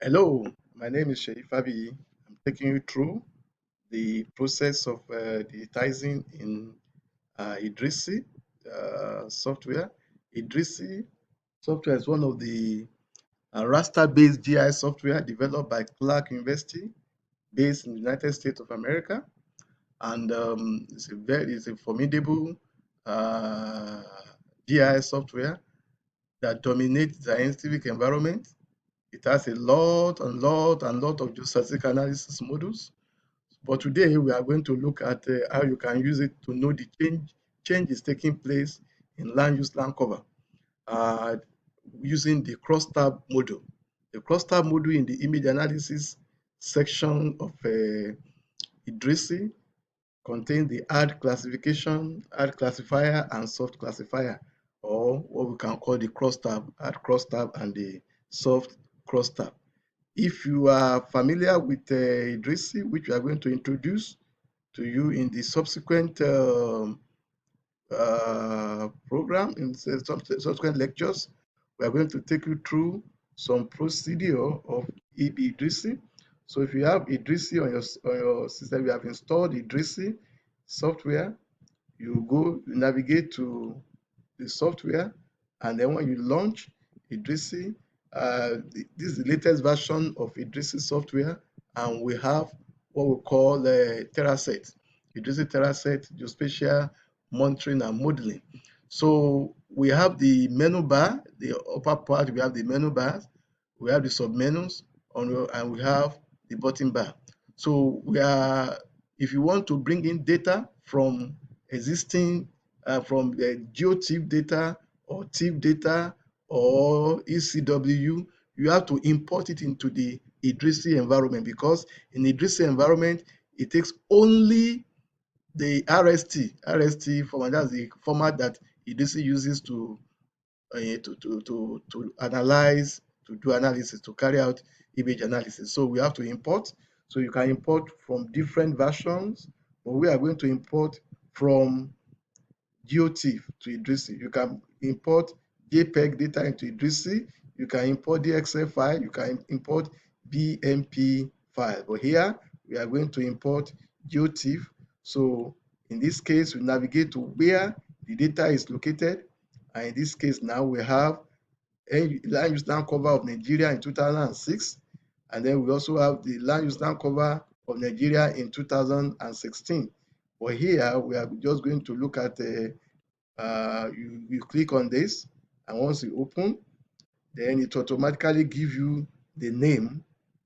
Hello, my name is Sheyi Fabi. I'm taking you through the process of digitizing in IDRISI software. IDRISI software is one of the raster-based GIS software developed by Clark University, based in the United States of America, and it's a formidable uh, GIS software that dominates the scientific environment. It has a lot of geostatistical analysis models. But today we are going to look at how you can use it to know the changes taking place in land use land cover uh, using the Crosstab model. The Crosstab model in the image analysis section of IDRISI contains the hard classifier, and soft classifier, or what we can call the crosstab, hard crosstab, and the soft crosstab. If you are familiar with IDRISI, which we are going to introduce to you in the subsequent program, in subsequent lectures, we are going to take you through some procedure of IDRISI. So if you have IDRISI on your system, you have installed IDRISI software, you navigate to the software, and then when you launch IDRISI, this is the latest version of IDRISI software, and we have what we call TerraSet, IDRISI TerraSet, Geospatial Monitoring and Modeling. So we have the menu bar, the upper part, we have the menu bars, we have the submenus, and we have the bottom bar. So if you want to bring in data from existing from the GeoTIFF data or TIFF data or ECW, you have to import it into the IDRISI environment, because in the IDRISI environment, it takes only the RST format. That's the format that IDRISI uses to analyze, to do analysis, to carry out image analysis. So we have to import. So you can import from different versions, but we are going to import from GeoTIFF to IDRISI. You can import JPEG data into IDRISI. You can import DXF file. You can import BMP file. But here we are going to import GeoTIFF. So in this case, we navigate to where the data is located. And in this case, now we have land use land cover of Nigeria in 2006. And then we also have the land use land cover of Nigeria in 2016. But here we are just going to look at you click on this, and once you open, then it automatically give you the name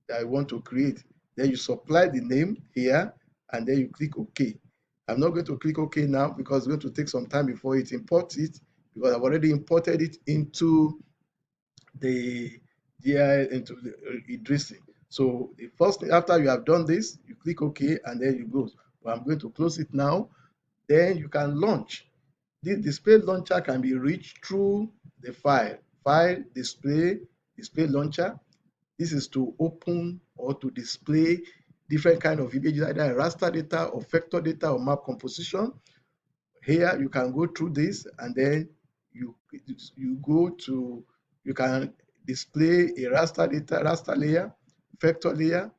that I want to create. Then you supply the name here, and then you click OK. I'm not going to click OK now because it's going to take some time before it imports it, because I've already imported it into the GIS, into the IDRISI. So the first thing, after you have done this, you click OK, and then you go. But I'm going to close it now. Then you can launch. This display launcher can be reached through the file display launcher. This is to open or to display different kind of images, either raster data or vector data or map composition. Here you can go through this, and then you can display a raster data, raster layer, vector layer,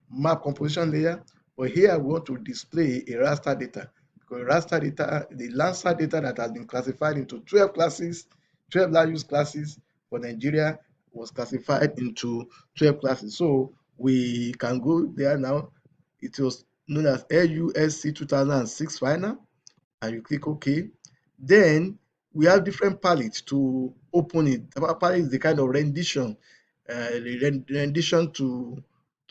map composition layer. But here we want to display a raster data, because raster data, the Landsat data that has been classified into 12 classes, 12 land use classes for Nigeria, was classified into 12 classes. So we can go there now. It was known as LUSC 2006 final, and you click OK. Then we have different palettes to open it. The palette is the kind of rendition, rendition to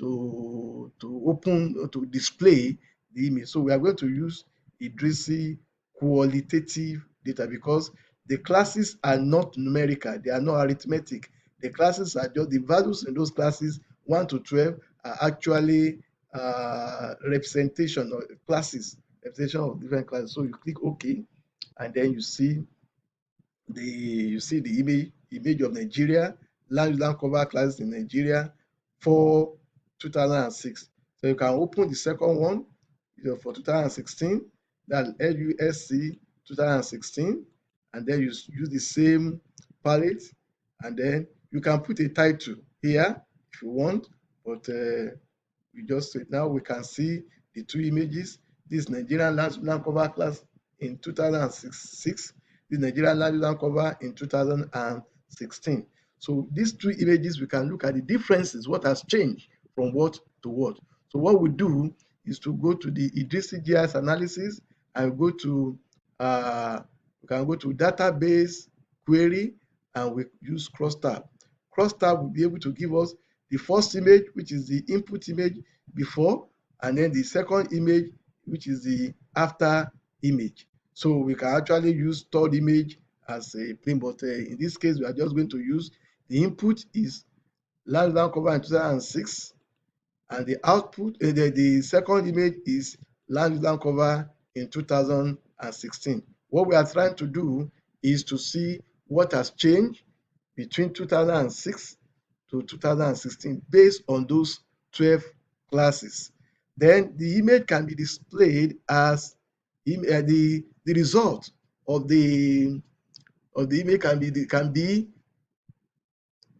open, to display the image. So we are going to use IDRISI qualitative data, because the classes are not numerical, they are not arithmetic. The classes are just the values in those classes 1 to 12 are actually representation of classes, representation of different classes. So you click OK, and then you see the image of Nigeria, land cover classes in Nigeria for 2006. So you can open the second one, for 2016, that's LUSC 2016, and then you use the same palette, and then you can put a title here. if you want, but we just now we can see the two images. This Nigerian land cover class in 2006, this Nigerian land cover in 2016. So these two images, we can look at the differences, what has changed from what to what. So what we do is to go to the IDRISI GIS analysis and go to we can go to database query and we use Crosstab. Crosstab will be able to give us the first image, which is the input image before, and then the second image, which is the after image. So we can actually use third image as a plane, but in this case, we are just going to use the input is land cover in 2006, and the output, the second image is land cover in 2016. What we are trying to do is to see what has changed between 2006 to 2016 based on those 12 classes. Then the image can be displayed as the result of the image can be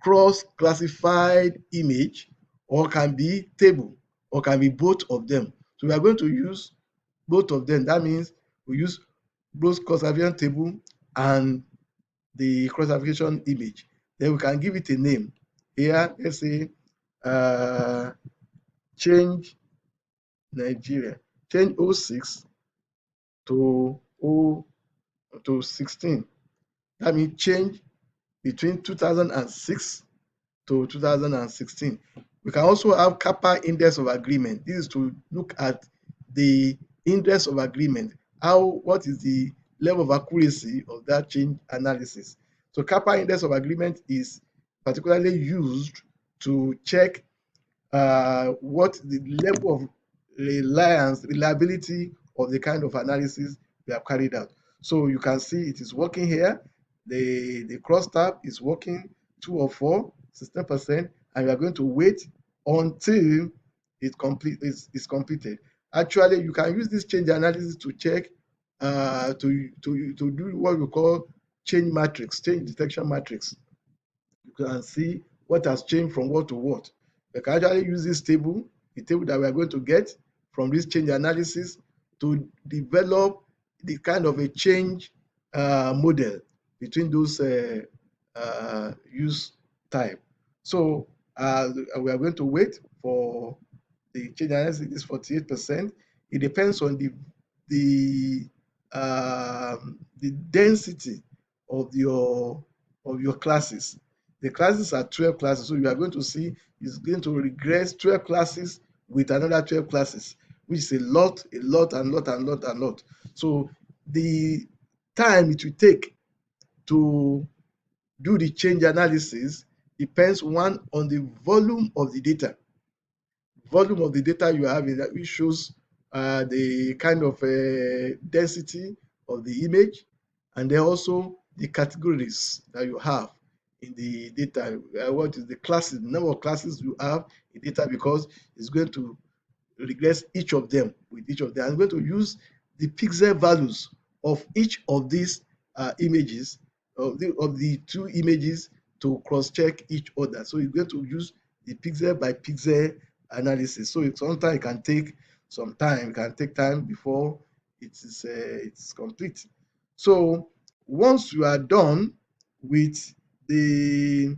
cross-classified image, or can be table, or can be both of them. So we are going to use both of them. That means we use both classification table and the classification image. Then we can give it a name. Here, let's say change Nigeria, change 06 to 16. That means change between 2006 to 2016. We can also have kappa index of agreement. This is to look at the index of agreement. What is the level of accuracy of that change analysis? So kappa index of agreement is particularly used to check what the level of reliability of the kind of analysis we have carried out. So you can see it is working here. The Crosstab is working 2 or 4, 16%, and we are going to wait until it is completed. Actually, you can use this change analysis to check to do what we call change matrix, change detection matrix. You can see what has changed from what to what. You can actually use this table, the table that we are going to get from this change analysis, to develop the kind of a change model between those use type. So we are going to wait for the change analysis. Is 48%. It depends on the density of your classes. The classes are 12 classes, so you are going to see it's going to regress 12 classes with another 12 classes, which is a lot, and lot. So the time it will take to do the change analysis depends, one, on the volume of the data. Volume of the data you have is that which shows the kind of density of the image, and then also the categories that you have in the data. What is the classes, the number of classes you have in data, because it's going to regress each of them with each of them. I'm going to use the pixel values of each of these images, of the two images, to cross-check each other. So you're going to use the pixel by pixel analysis. So sometimes it can take some time, it can take time before it's complete. So once you are done with the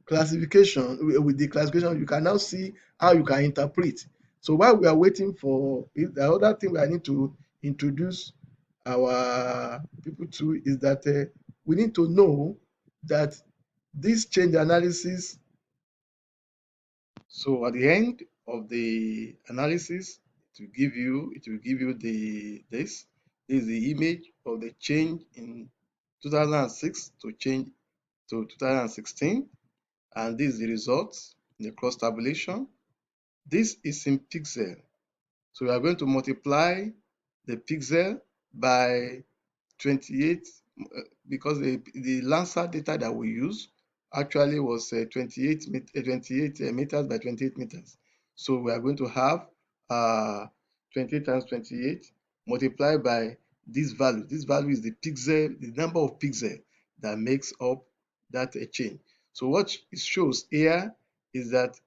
classification, you can now see how you can interpret. So while we are waiting for it, the other thing I need to introduce our people to is that we need to know that this change analysis. So at the end of the analysis, it will give you this is the image of the change in 2006 to change to 2016, and this is the results in the cross tabulation. This is in pixel. So we are going to multiply the pixel by 28 because the Landsat data that we use actually was 28 meters by 28 meters. So we are going to have 28 times 28 multiplied by this value. This value is the pixel, the number of pixels that makes up that change. So what it shows here is that